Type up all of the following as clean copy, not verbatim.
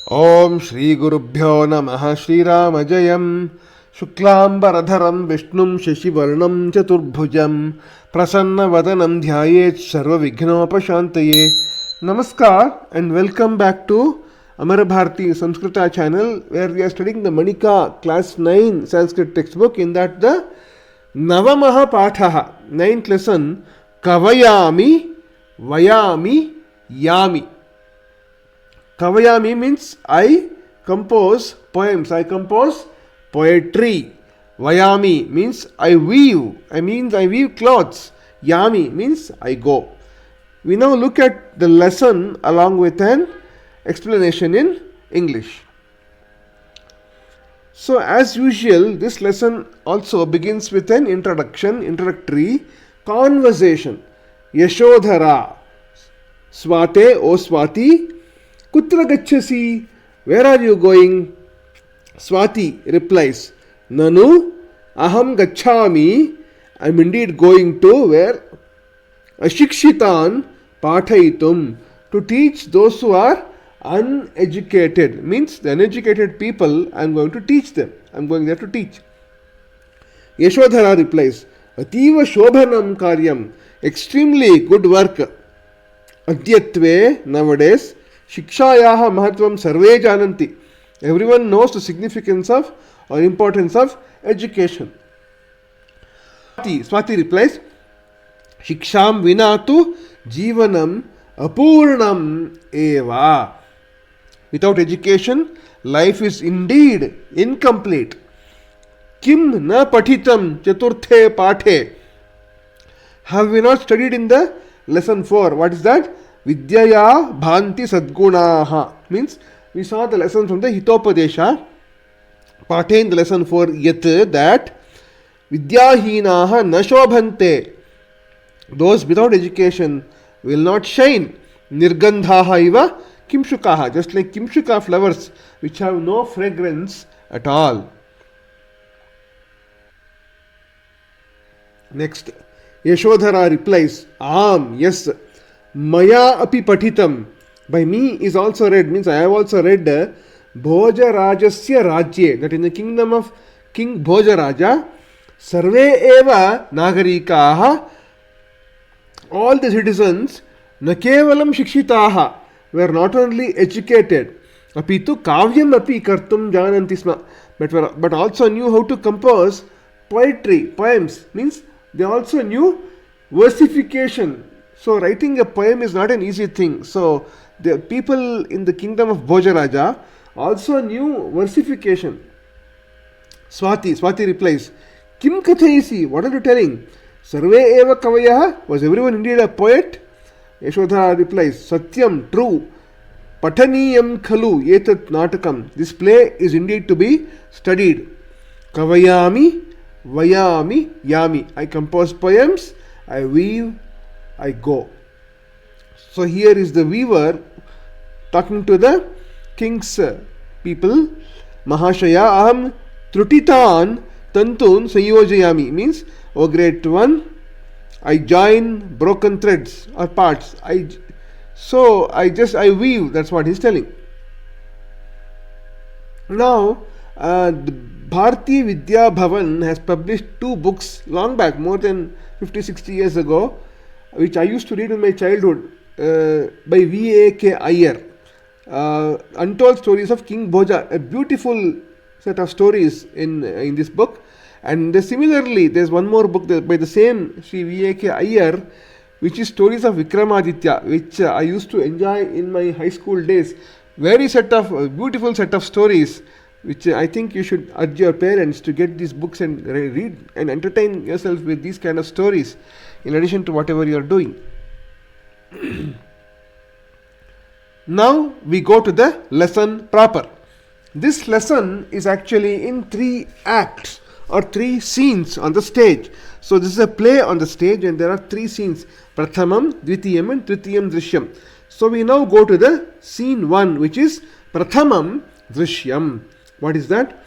Om Shri Gurubhyo Namaha Shri Rama Jayam Shuklambaradharam Vishnum Shashivarnam Chaturbhujam Prasanna Vadanam Dhyayet Sarva Vighnopashantaye. Namaskar and welcome back to Amara Bharati Samskrita channel, where we are studying the Manika class 9 Sanskrit textbook. In that the Navamaha Pathaha, 9th lesson, Kavayami, Vayami, Yami. Kavayami means I compose poems, I compose poetry. Vayami means I weave, I weave clothes. Yami means I go. We now look at the lesson along with an explanation in English. So as usual, this lesson also begins with an introductory conversation. Yashodhara, Swate, O Swati, Kutra gachasi, where are you going? Swati replies, Nanu, aham gachami, I am indeed going to where? Ashikshitan pathaitum, to teach those who are uneducated. Means the uneducated people, I am going to teach them. I am going there to teach. Yashodhara replies, Ativa shobhanam karyam, extremely good work. Adyatve, nowadays, Shikshayaha Mahatvam Sarve Jananti. Everyone knows the significance of or importance of education. Swati replies, Shiksham Vinatu Jivanam Apurnam Eva. Without education, life is indeed incomplete. Kim na pathitam chaturthe pathe. Have we not studied in the lesson 4? What is that? Vidyaya bhanti sadgunaha. Means we saw the lesson from the Hitopadesha. Pathe in the lesson 4 yet that Vidyahinaha nashobhante. Those without education will not shine. Nirgandhaha iva kimshukaha. Just like kimshuka flowers which have no fragrance at all. Next, Yashodhara replies, yes. Maya api pathitam. By me is also read, means I have also read Bhojarajasya Rajye, that in the kingdom of King Bhojaraja, Sarve eva Nagarikaha, all the citizens, Nakevalam Shikshitaha, were not only educated, apitu kavyam api kartum jananti sma, but also knew how to compose poetry, poems, means they also knew versification. So writing a poem is not an easy thing. So the people in the kingdom of Bhojaraja also knew versification. Swati replies, Kim kathaisi, what are you telling? Sarve eva kavayaha, was everyone indeed a poet? Yashodhara replies, Satyam, true. Pathaniyam khalu etat natakam, this play is indeed to be studied. Kavayami, Vayami, Yami, I compose poems, I weave, I go. So here is the weaver talking to the king's people. Mahashaya aham trutitan tantun sayojayami, means, O great one, I join broken threads or parts. I weave. That's what he's telling. Now, the Bharati Vidya Bhavan has published 2 books long back, more than 50-60 years ago, which I used to read in my childhood, by V.A.K. Iyer. Untold Stories of King Bhoja, a beautiful set of stories in this book. And similarly, there's one more book by the same Sri V.A.K. Iyer, which is Stories of Vikramaditya, which I used to enjoy in my high school days. Very beautiful set of stories, which I think you should urge your parents to get these books and read and entertain yourself with these kind of stories, in addition to whatever you are doing. Now we go to the lesson proper. This lesson is actually in 3 acts or 3 scenes on the stage. So this is a play on the stage and there are 3 scenes. Prathamam, Dvitiyam and Tritiyam Drishyam. So we now go to the scene 1, which is Prathamam Drishyam. What is that?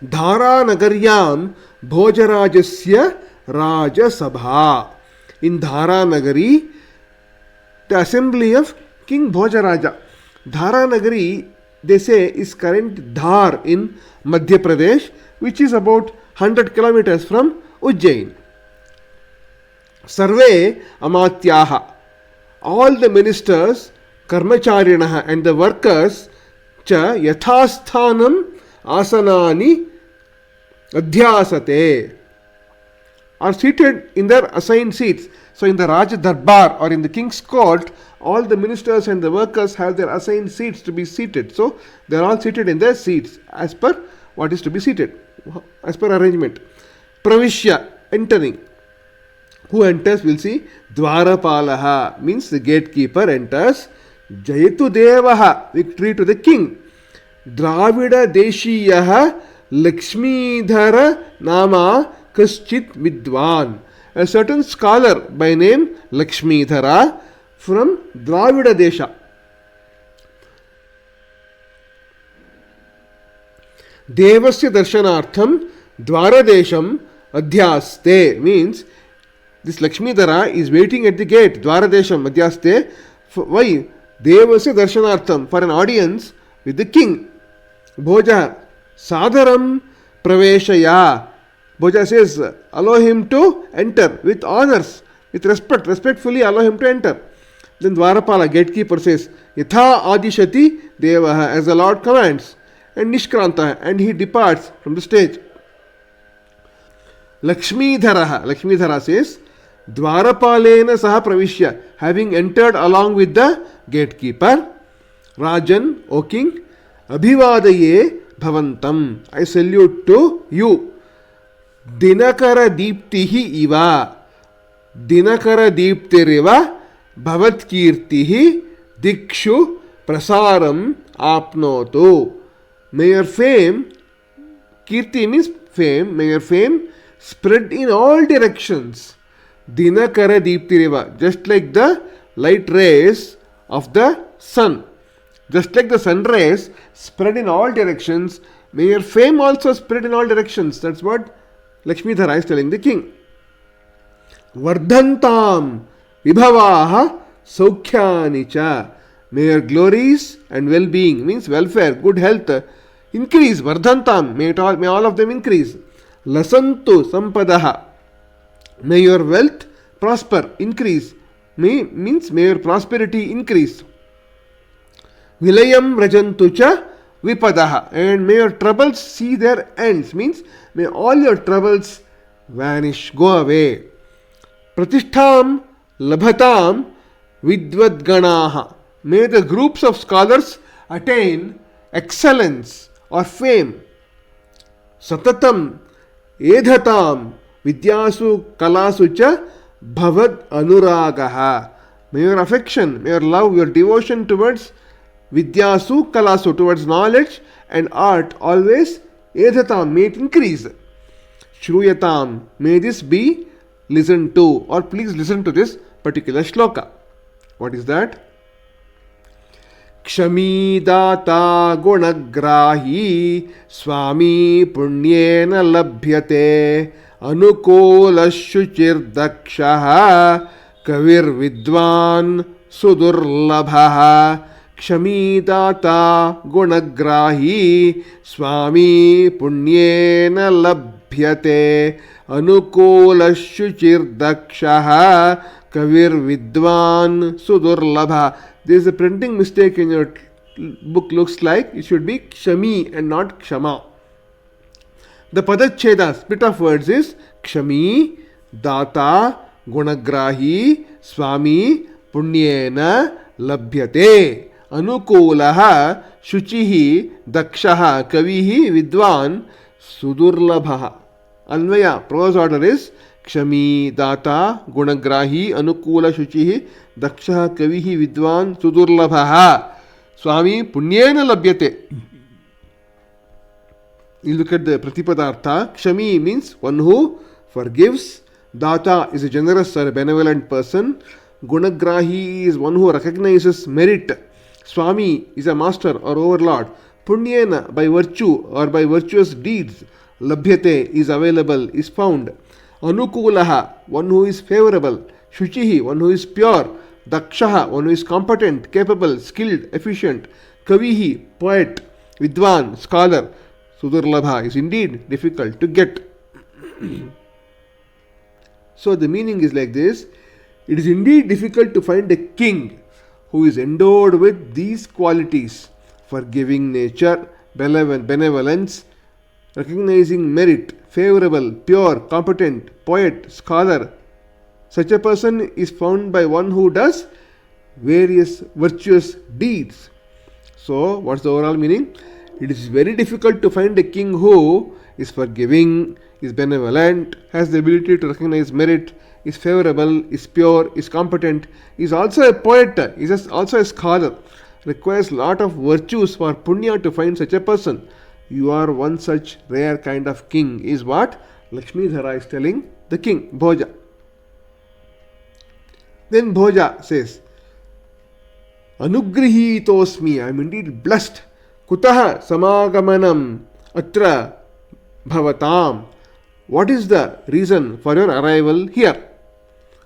Dhara Nagaryam Bhojarajasya Rajasabha. In Dhara Nagari, the assembly of King Bhojaraja. Dhara Nagari they say is current Dhar in Madhya Pradesh, which is about 100 kilometers from Ujjain. Sarve amatyaha, all the ministers, karmacharinaha, and the workers, cha yathasthanam asanani adhyasate, are seated in their assigned seats. So in the Raj Darbar or in the king's court, all the ministers and the workers have their assigned seats to be seated. So they are all seated in their seats as per what is to be seated, as per arrangement. Pravishya, entering. Who enters? We'll see. Dwarapalaha means the gatekeeper enters. Jayatu Devaha, victory to the king. Dravida Deshiyaha Lakshmidhara Nama Kaschit Vidwan. A certain scholar by name Lakshmidhara from Dravida Desha. Devasya Darshanartham Dwaradesham Adhyaste means this Lakshmidhara is waiting at the gate. Dwaradesham Adhyaste. Why? Devasya Darshanartham, for an audience with the king. Bhoja Sadaram Praveshaya. Bhoja says, allow him to enter with honors, with respect, respectfully allow him to enter. Then Dwarapala, gatekeeper, says, Yatha Adishati Devaha, as the Lord commands, and Nishkranta, and he departs from the stage. Lakshmidhara says, Dwarapalena Saha Pravishya, having entered along with the gatekeeper, Rajan, O king, Abhivadaye Bhavantam, I salute to you. Dinakara Deeptihi Iva, Dinakara Deeptiriva, Bhavat Kirtihi, Dikshu Prasaram Apnotu. May your fame, Kirti means fame, may your fame spread in all directions. Dinakara Deeptiriva, just like the light rays of the sun. Just like the sun rays spread in all directions, may your fame also spread in all directions. That's what Lakshmidhara is telling the king. Vardhantam vibhavaha saukhyani cha. May your glories and well-being, means welfare, good health, increase. Vardhantam, may all of them increase. Lasantu sampadaha. May your wealth prosper, increase. Means may your prosperity increase. Vilayam rajantu cha vipadaha. And may your troubles see their ends, means may all your troubles vanish, go away. Pratishtham labhatam vidvadganaha. May the groups of scholars attain excellence or fame. Satatam edhatam vidyasu kalasu cha bhavad anuragaha. May your affection, may your love, your devotion towards vidyasu kalasu, towards knowledge and art, always edhatam, may it increase. Shruyatam, may this be listened to, or please listen to this particular shloka. What is that? Kshamidata gunagrahi swami punyena labhyate anukola shuchir dakshaha kavir vidwan sudurlabhaha. Kshamidata gunagrahi swami punyena labhyate anukola shuchir dakshaha kavir vidwan sudurlabha. There is a printing mistake in your book, looks like it should be Kshami and not Kshama. The Padacheda, split of words, is Kshami, Data, Gunagrahi, Swami, Punyena, Labhyate, Anukulaha, Shuchihi, Dakshaha, Kavihi, Vidwan, Sudurlabha. Anvaya, prose order is Kshami, Data, Gunagrahi, Anukula, Shuchihi, Dakshaha, Kavihi, Vidwan, Sudurlabhaha. Swami, Punyena Labhyate. You look at the Pratipadartha. Kshami means one who forgives. Data is a generous or a benevolent person. Gunagrahi is one who recognizes merit. Swami is a master or overlord. Punyena, by virtue or by virtuous deeds. Labhyate is available, is found. Anukulaha, one who is favorable. Shuchihi, one who is pure. Dakshaha, one who is competent, capable, skilled, efficient. Kavihi, poet, Vidwan, scholar, Sudurlabha is indeed difficult to get. So the meaning is like this: it is indeed difficult to find a king who is endowed with these qualities: forgiving nature, benevolence, recognizing merit, favorable, pure, competent, poet, scholar. Such a person is found by one who does various virtuous deeds. So, what's the overall meaning? It is very difficult to find a king who is forgiving, is benevolent, has the ability to recognize merit, is favorable, is pure, is competent, is also a poet, is also a scholar. Requires lot of virtues for punya to find such a person. You are one such rare kind of king, is what Lakshmidhara is telling the king, Bhoja. Then Bhoja says, Anugrihitosmi, I am indeed blessed. Kutaha samagamanam atra bhavatam. What is the reason for your arrival here?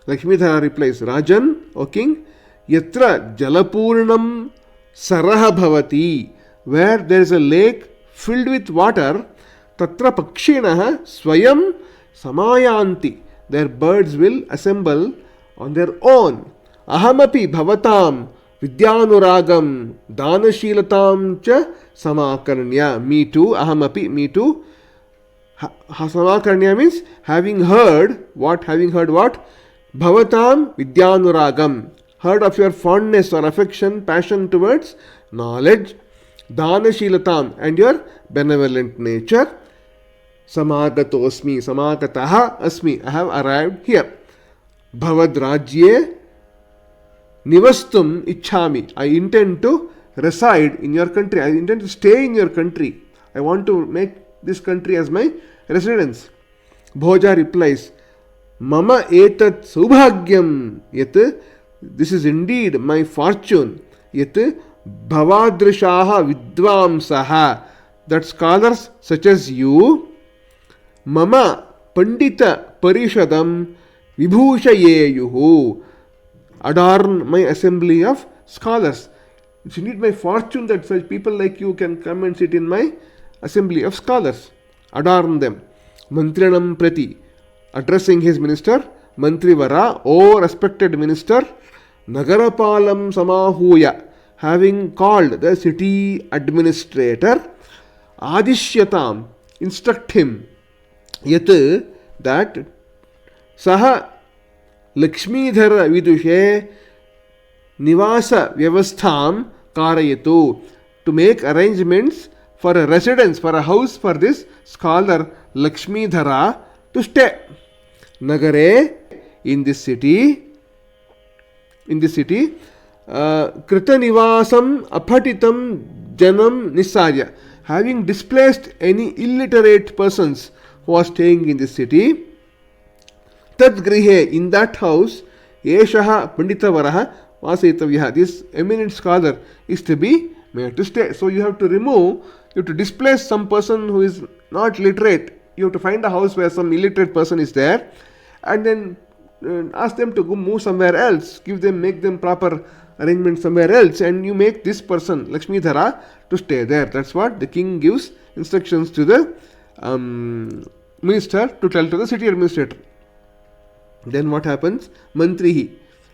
Lakshmidhara replies, Rajan, O king, yatra jalapurnam saraha bhavati, where there is a lake filled with water, tatra pakshinaha swayam samayanti, their birds will assemble on their own. Ahamapi bhavatam vidyanuragam danashilatam cha samakarnya. Me too, ahamapi, me too. Samakarnya means having heard what? Having heard what? Bhavatam vidyanuragam. Heard of your fondness or affection, passion towards knowledge. Danashilatam, and your benevolent nature. Samagatosmi, samagataha asmi, I have arrived here. Bhavad rajye nivastum ichhami, I intend to reside in your country. I intend to stay in your country. I want to make this country as my residence. Bhoja replies, Mama etat subhagyam, yet this is indeed my fortune. Yet bhavadrishaha vidvamsaha, that scholars such as you, Mama pandita parishadam vibhushayeyuhu, adorn my assembly of scholars. It's indeed my fortune that such people like you can come and sit in my assembly of scholars. Adorn them. Mantrinam prati, addressing his minister, Mantrivara, O respected minister, Nagarapalam samahuya, having called the city administrator, Adishyatam, instruct him, yat, that Saha Lakshmidhara vidushe nivasa vyavastham karayatu, to make arrangements for a residence, for a house for this scholar Lakshmidhara to stay. Nagare, in this city, Krita nivasam apatitam janam nisarya, having displaced any illiterate persons who are staying in this city. Tad grihe, in that house, Eshaha Panditavaraha Vasitavyaha, this eminent scholar is to be made to stay. So you have to remove, you have to displace some person who is not literate. You have to find a house where some illiterate person is there, and then ask them to go move somewhere else. Make them proper arrangement somewhere else, and you make this person, Lakshmidhara, to stay there. That's what the king gives instructions to the minister to tell to the city administrator. Then what happens? Mantrihi,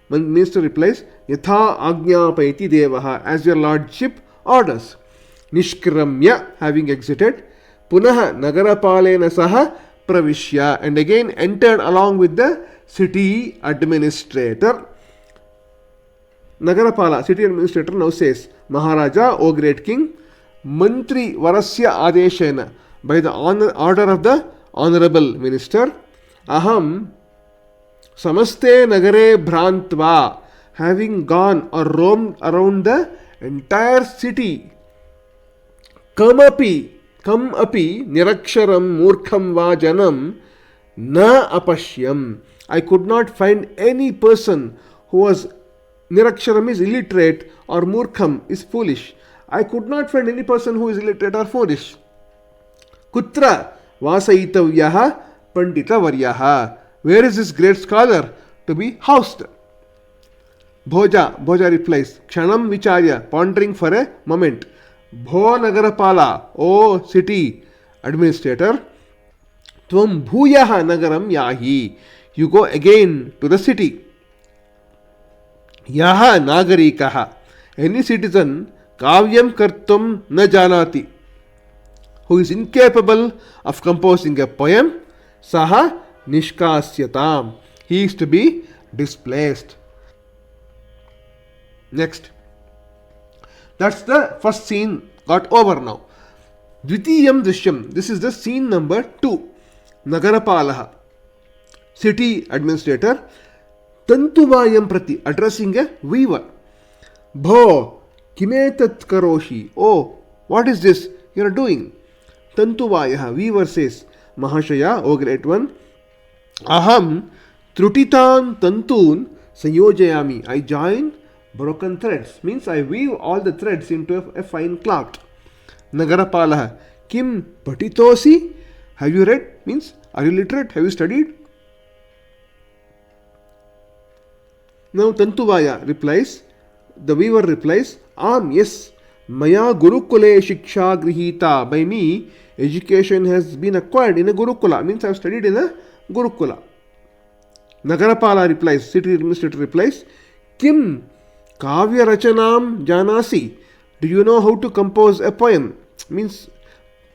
minister replies, Yatha agnyapayati devaha, as your lordship orders. Nishkramya, having exited, Punaha nagarapalena saha pravishya, and again entered along with the city administrator. Nagarapala, city administrator, now says, Maharaja, O great king, Mantri Varasya Adeshena, by the order of the honorable minister, Aham Samaste Nagare Bhrantva, having gone or roamed around the entire city, come api niraksharam murkham va janam na apashyam, I could not find any person who was, niraksharam is illiterate, or murkham is foolish. I could not find any person who is illiterate or foolish. Kutra vasaitavyaha pandita varyaha, where is this great scholar to be housed? Then Bhoja replies, Mama tat subhagyam, yat saha Lakshmidhara vidushe nivasa vyavastham karayatu, Tad grihe, in that house, Eshaha Pandita Varyaha, having called the city administrator, Adishyatam, instruct him, yat Saha Lakshmidhara vidushe nivasa vyavastham karayatu, where is this great scholar to be housed? Bhoja replies, Kshanam Vicharya, pondering for a moment. Bho Nagarapala, O city administrator, Tvam Bhuyaha Nagaram Yahi. You go again to the city. Yaha Nagarikaha. Any citizen, Kavyam Kartum Na Janati, who is incapable of composing a poem, Saha Nishkasyatam. He is to be displaced. Next. That's the first scene got over now. Dvitiyam Drishyam. This is the scene number 2. Nagarapalaha, city administrator, Tantuvayam Prati, addressing a weaver. Bho, kimetat karoshi. Oh, what is this you are doing? Tantuvayaha, weaver says, Mahashaya, O great one, Aham trutitan tantun sayojayami. I join broken threads. Means I weave all the threads into a fine cloth. Nagarapalaha, Kim patitosi? Have you read? Means, are you literate? Have you studied? Now Tantuvaya replies, the weaver replies, yes, Maya Gurukule Shiksha Grihita. By me, education has been acquired in a Gurukula. Means I have studied in a Gurukula. Nagarapala replies, city administrator replies, Kim Kavya Rachanam Janasi. Do you know how to compose a poem? Means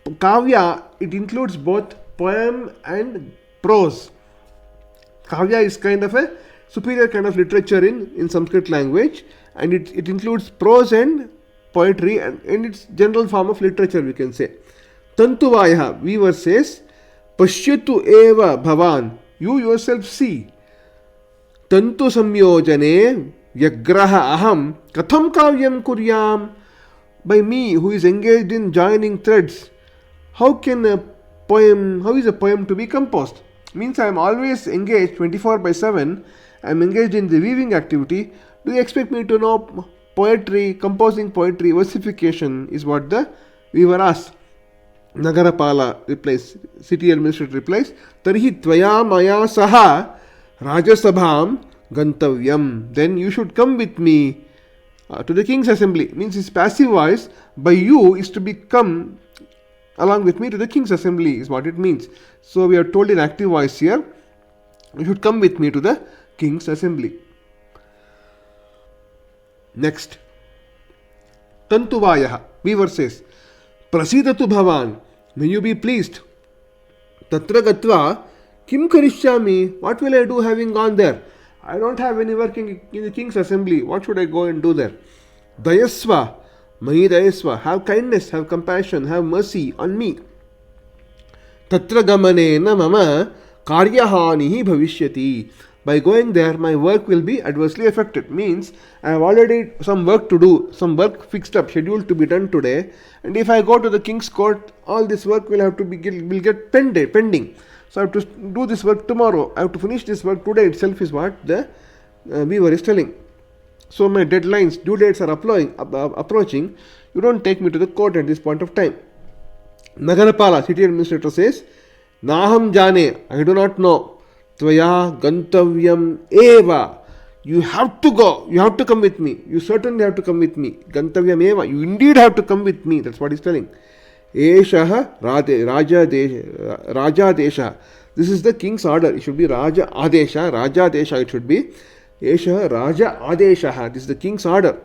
Kavya, it includes both poem and prose. Kavya is kind of a superior kind of literature in Sanskrit language, and it includes prose and poetry and its general form of literature, we can say. Tantuvaya, weaver says, Pashyatu eva bhavan. You yourself see. Tantu samyojane vyagraha aham katham kavyam kuryam. By me, who is engaged in joining threads, how is a poem to be composed? Means I am always engaged 24/7. I am engaged in the weaving activity. Do you expect me to know poetry, composing poetry, versification is what the weaver asks. Nagarapala replies, city administrator replies, Tarhi tvaya maya saha rajasabham gantavyam. Then you should come with me to the king's assembly. Means his passive voice, by you is to become along with me to the king's assembly is what it means. So we are told in active voice here, you should come with me to the king's assembly. Next. Tantuvayaha, weaver says, Prasidatu bhavan, may you be pleased. Tatra gatva, kim karishyami, what will I do having gone there? I don't have any work in the king's assembly. What should I go and do there? Dayasva, Mahi dayasva, have kindness, have compassion, have mercy on me. Tatra gamanena mama karyahanihi bhavishyati. By going there, my work will be adversely affected. Means, I have already some work to do, some work fixed up, scheduled to be done today. And if I go to the king's court, all this work will get pending. So I have to do this work tomorrow. I have to finish this work today itself is what the weaver is telling. So my deadlines, due dates are approaching. You don't take me to the court at this point of time. Nagarapala, city administrator says, Naham jane, I do not know. Tvaya gantavyam eva. You have to go. You have to come with me. You certainly have to come with me. Gantavyam eva. You indeed have to come with me. That's what he's telling. Eshaha Raja Desha. This is the king's order. It should be Raja Adesha. Raja Desha it should be. Eshaha Raja Adesha. This is the king's order.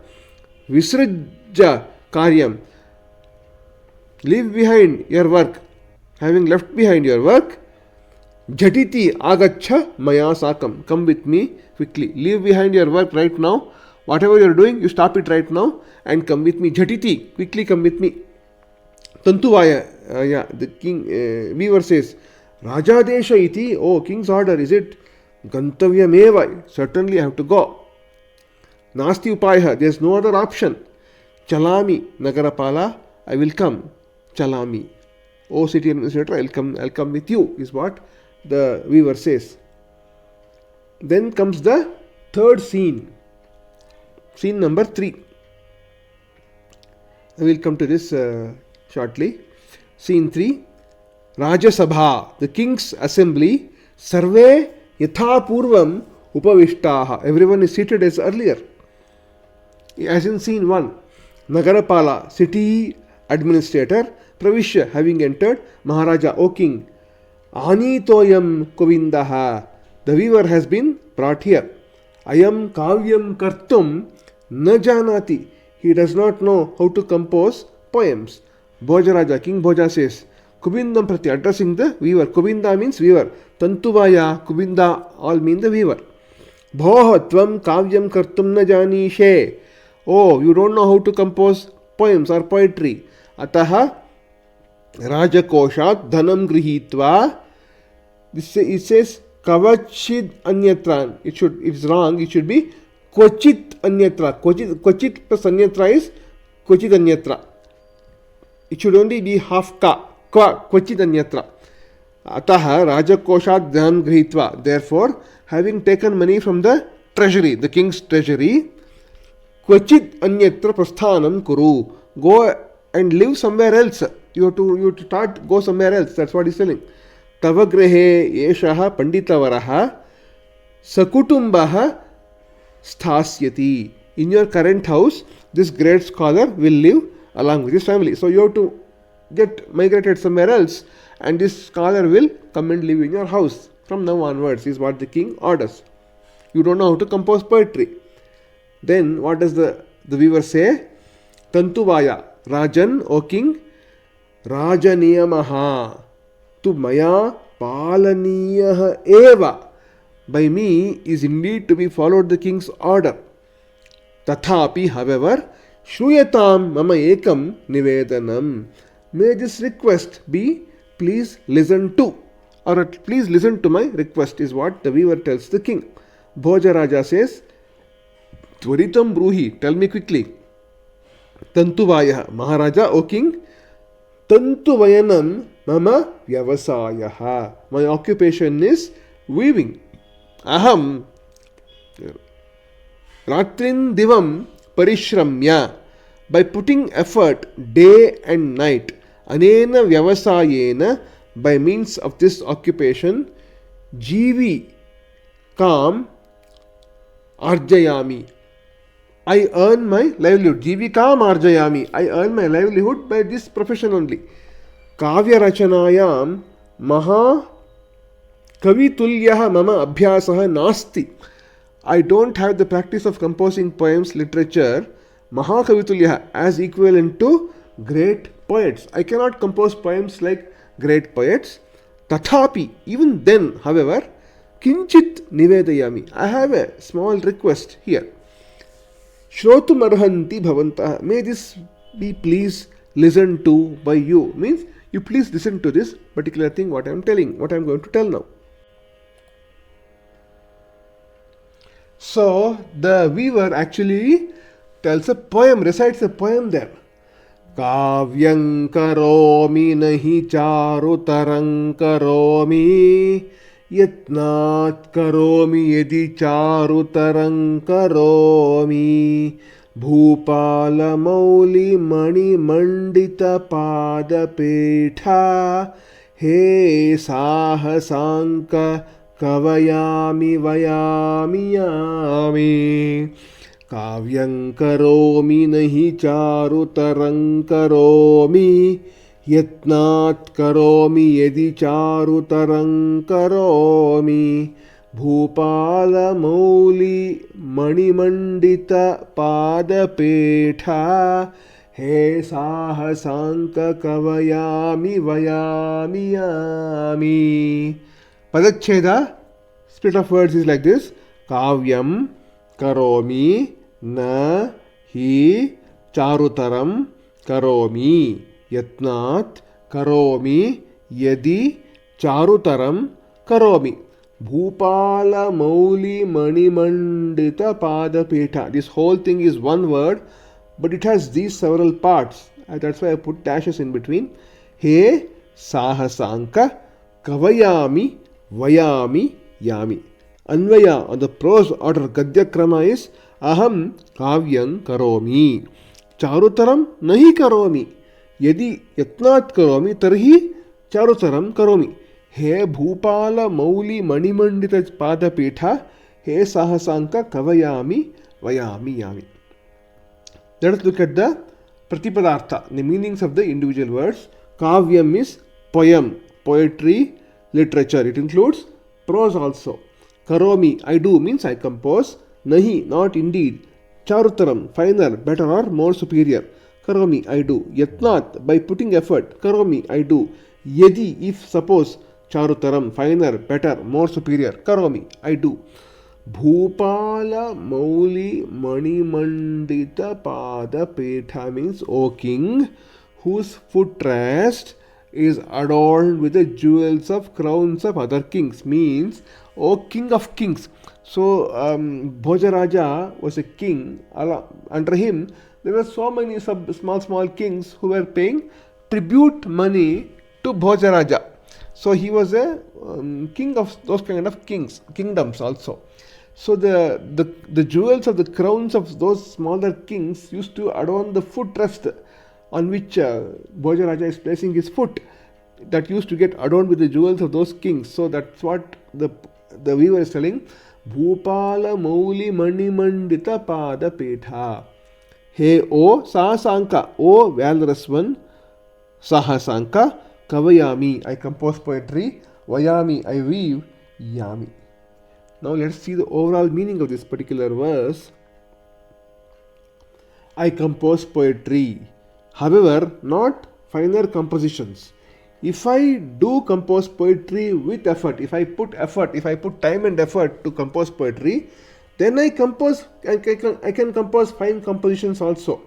Visrajya Karyam. Leave behind your work. Having left behind your work, Jhatiti Agacha Maya Sakam. Come with me quickly. Leave behind your work right now. Whatever you are doing, you stop it right now and come with me. Jhatiti, quickly come with me. Tantuvaya, the king, weaver says, Rajadesha iti, oh, king's order, is it? Gantavyam eva, certainly I have to go. Nasti upaya, there is no other option. Chalami, Nagarapala, I will come. Chalami. Oh, city administrator, I'll come with you, is what the weaver says. Then comes the third scene. Scene number 3. I will come to this shortly. Scene 3. Rajasabha, the king's assembly. Sarve yatha purvam upavishtaha. Everyone is seated as earlier. as in scene 1. Nagarapala, city administrator, Pravishya, having entered, Maharaja, O king, Anitoyam Kovindaha, the weaver has been brought here. Ayam Kavyam Kartum Na Janati, he does not know how to compose poems. Bhojaraja, King Bhoja says, Kubindam Prati, addressing the weaver. Kubinda means weaver. Tantuvaya, Kubinda, all mean the weaver. Bhoh tvam kavyam kartum na janishe. Oh, you don't know how to compose poems or poetry. Ataha rajakoshat dhanam grihitva. It says kavachid anyatra. It's wrong. It should be kvachit anyatra. Kvachit plus anyatra is kvachit anyatra. It should only be half ka. Kvachit anyatra. Ataha rajakoshat dhanam grihitva. Therefore, having taken money from the treasury, the king's treasury, kvachit anyatra prasthanam kuru. Go and live somewhere else. You have to go somewhere else. That's what he's telling. Tavagrehe yeshaha panditavaraha sakutumbaha sthasyati. In your current house, this great scholar will live along with his family. So you have to get migrated somewhere else, and this scholar will come and live in your house. From now onwards is what the king orders. You don't know how to compose poetry. Then what does the weaver say? Tantuvaya, Rajan, O king, Rajaniyamaha, tu maya palaniyaha eva. By me is indeed to be followed the king's order. Tathapi, however, Shruyatam mama ekam nivedanam. May this request be, please listen to. Or please listen to my request is what the weaver tells the king. Bhojaraja says, Tvaritam bruhi, tell me quickly. Tantuvaya, Maharaja, O king, Tantuvayanam mama vyavasayaha. My occupation is weaving. Aham ratrin divam parishramya. By putting effort day and night, anena vyavasayena, by means of this occupation, jivi kam arjayami. I earn my livelihood. Jivi kam arjayami. I earn my livelihood by this profession only. Kavya rachanayam maha kavitulyaha mama abhyasaha nasti. I don't have the practice of composing poems, literature, maha kavitulyaha, as equivalent to great poets. I cannot compose poems like great poets. Tathapi, even then, however, kinchit nivedayami. I have a small request here. Shrotum arhanti bhavantah. May this be please listened to by you. Means you please listen to this particular thing, what I am telling, what I am going to tell now. So the weaver actually tells a poem, recites a poem there. Kavyam karomi nahi charutarang karomi yatnat karomi yedi charutarang karomi bhupala mauli mani mandita pada petha he sahasanka kavayami vayami yami. Kavyam karomi nahi charutarang karomi yatnat karomi yedi charutarang karomi bhupala mauli manimandita pada petha he sahasanka kavayami vayami yami. Padacheda, split of words is like this. Kavyam karomi na hi charutaram karomi yatnat karomi yadi charutaram karomi bhupala mauli manimandita padapeta. This whole thing is one word, but it has these several parts, and that's why I put dashes in between. He sahasanka kavayami vayami yami. Anvaya on the prose order Gadya Krama is Aham Kavyam Karomi Charutaram Nahi Karomi Yadi Yatnat Karomi Tarhi Charutaram Karomi He Bhupala Mauli Manimandita Pada Petha He Sahasanka Kavayami Vayami Yami. Let us look at the Pratipadartha, the meanings of the individual words. Kavyam is poem, poetry, literature. It includes prose also. Karomi, I do, means I compose. Nahi, not indeed. Charutaram, finer, better or more superior. Karomi, I do. Yatnat, by putting effort. Karomi, I do. Yedi, if, suppose. Charutaram, finer, better, more superior. Karomi, I do. Bhupala Mauli Manimandita Pada Petha means, O king, whose footrest is adorned with the jewels of crowns of other kings, means, O king of kings. So, Bhojaraja was a king. Under him, there were so many small kings who were paying tribute money to Bhojaraja. So, he was a king of those kind of kingdoms also. So the jewels of the crowns of those smaller kings used to adorn the footrest on which Bhojaraja is placing his foot. That used to get adorned with the jewels of those kings. So that's what the weaver is telling. Bhupala Mauli Manimandita Pada Petha. Hey O Sahasanka, O valorous one, Sahasanka, Kavayami, I compose poetry, Vayami, I weave, Yami. Now let's see the overall meaning of this particular verse. I compose poetry, however, not finer compositions. If I do compose poetry with effort, if I put time and effort to compose poetry, then I can compose fine compositions also.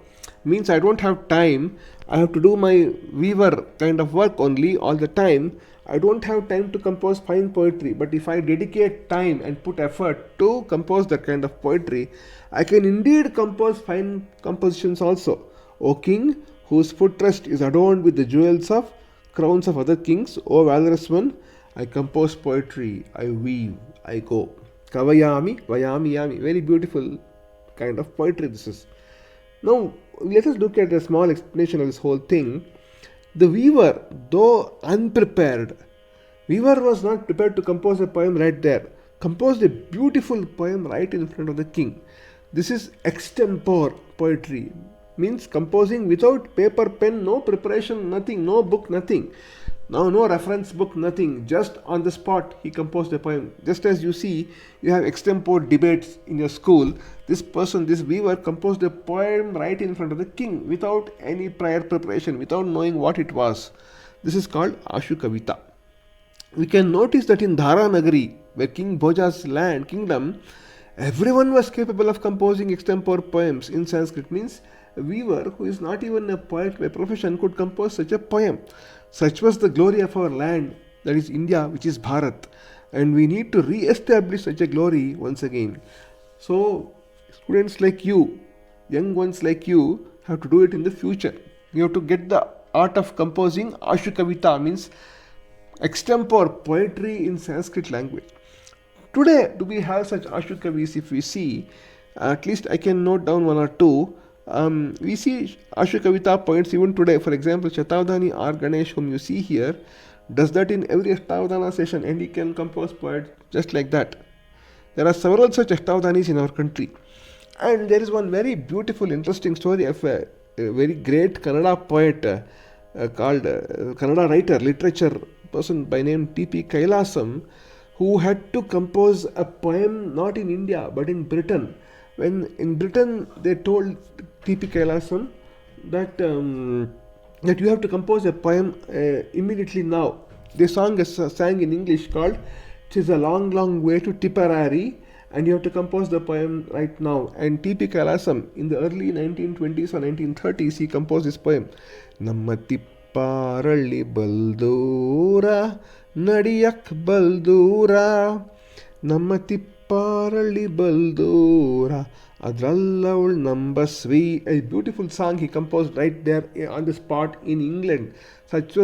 Means I don't have time, I have to do my weaver kind of work only all the time. I don't have time to compose fine poetry, but if I dedicate time and put effort to compose that kind of poetry, I can indeed compose fine compositions also. O king, whose footrest is adorned with the jewels of crowns of other kings, O valorous one, I compose poetry, I weave, I go. Kavayami, Vayami, Yami. Very beautiful kind of poetry this is. Now, let us look at a small explanation of this whole thing. The weaver, though unprepared, weaver was not prepared to compose a poem right there. Composed a beautiful poem right in front of the king. This is extempore poetry. Means composing without paper, pen, no preparation, nothing, no book, nothing. Now no reference book, nothing. Just on the spot he composed a poem. Just as you see, you have extempore debates in your school. This weaver composed a poem right in front of the king without any prior preparation, without knowing what it was. This is called Ashu Kavita. We can notice that in Dhara Nagari, where King Bhoja's kingdom, everyone was capable of composing extempore poems in Sanskrit. Means a weaver who is not even a poet by profession could compose such a poem. Such was the glory of our land, that is India, which is Bharat. And we need to re-establish such a glory once again. So, students like you, young ones like you, have to do it in the future. You have to get the art of composing Ashu Kavita, means extempore poetry in Sanskrit language. Today, do we have such Ashu Kavis? If we see, at least I can note down one or two. We see Ashu Kavita points even today. For example, Shatavdhani R. Ganesh, whom you see here, does that in every Ashtavdhana session, and he can compose poets just like that. There are several such Ashtavdhanis in our country. And there is one very beautiful, interesting story of a very great Kannada poet called Kannada writer, literature person by name T.P. Kailasam, who had to compose a poem not in India but in Britain. When in Britain they told T.P. Kailasam that you have to compose a poem immediately now. They sang in English called "'Tis a Long, Long Way to Tipperary," and you have to compose the poem right now. And T.P. Kailasam, in the early 1920s or 1930s, he composed this poem. Namma tipparalli baldura nadiyak baldura Namma tipparalli baldura Adrallavul Nambasvi. A beautiful song he composed right there on the spot in England. Such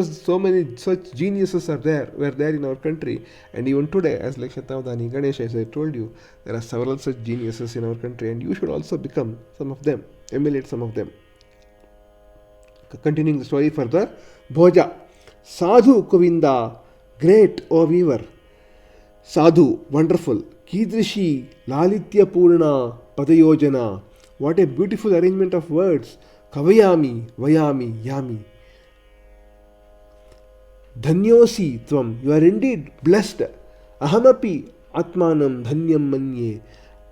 geniuses were there in our country. And even today, as like Shatavdhani Ganesh, as I told you, there are several such geniuses in our country, and you should also become some of them, emulate some of them. Continuing the story further, Bhoja, Sadhu Govinda, great, O weaver. Sadhu, wonderful. Kidrishi, Lalitya Purna, Padayojana. What a beautiful arrangement of words. Kavayami, Vayami, Yami. Dhanyosi tvam. You are indeed blessed. Ahamapi atmanam dhanyam manye.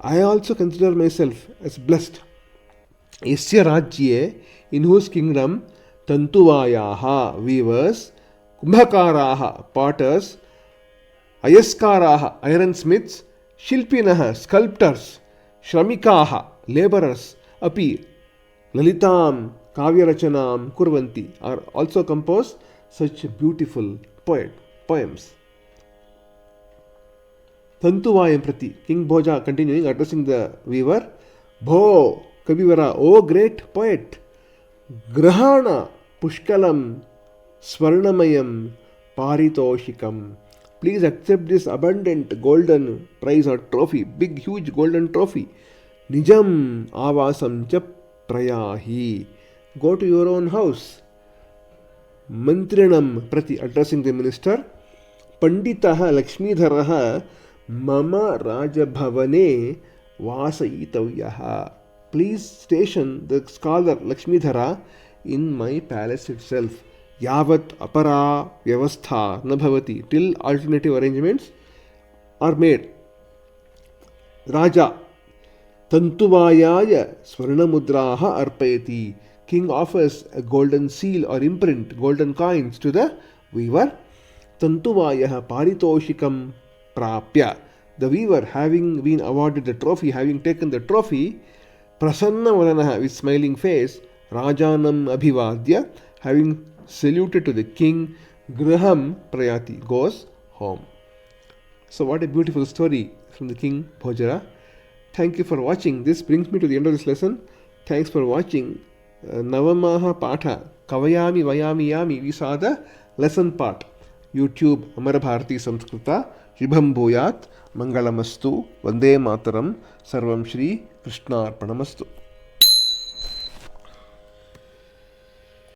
I also consider myself as blessed. Yasya rajye, in whose kingdom, tantuvayaha, weavers, kumbhakaraha, potters, ayaskaraha, ironsmiths, shilpinaha, sculptors, shramikaha, laborers, api, lalitam, kavyarachanam, kurvanti, are also compose such beautiful poems. Tantuvayam prati, King Bhoja continuing, addressing the weaver, Bho, Kavivara, O great poet, Grahana, Pushkalam, Swarnamayam, Paritoshikam. Please accept this abundant golden prize or trophy, big huge golden trophy. Nijam avasam cha prayahi. Go to your own house. Mantrinam prati, addressing the minister, Panditaha Lakshmidharaha Mama Rajabhavane Vasayitavyaha. Please station the scholar Lakshmidhara in my palace itself. Yavat apara vyavastha nabhavati, till alternative arrangements are made. Raja Tantuvayaya Swarnamudraha arpayati. King offers a golden seal or imprint, golden coins to the weaver. Tantuvayaha paritoshikam prapya. The weaver, having been awarded the trophy, having taken the trophy, prasanna vadanaha, with smiling face, rajanam abhivadya, having saluted to the king, graham prayati, goes home. So what a beautiful story from the King Bhojara. Thank you for watching. This brings me to the end of this lesson. Thanks for watching. Navamaha Patha, Kavayami, Vayami, Yami. We saw the lesson part. YouTube, Amara Bharati Samskrita, Shibham Bhuyat, Mangalamastu, Vande Mataram, Sarvam Shri Krishna Arpanamastu.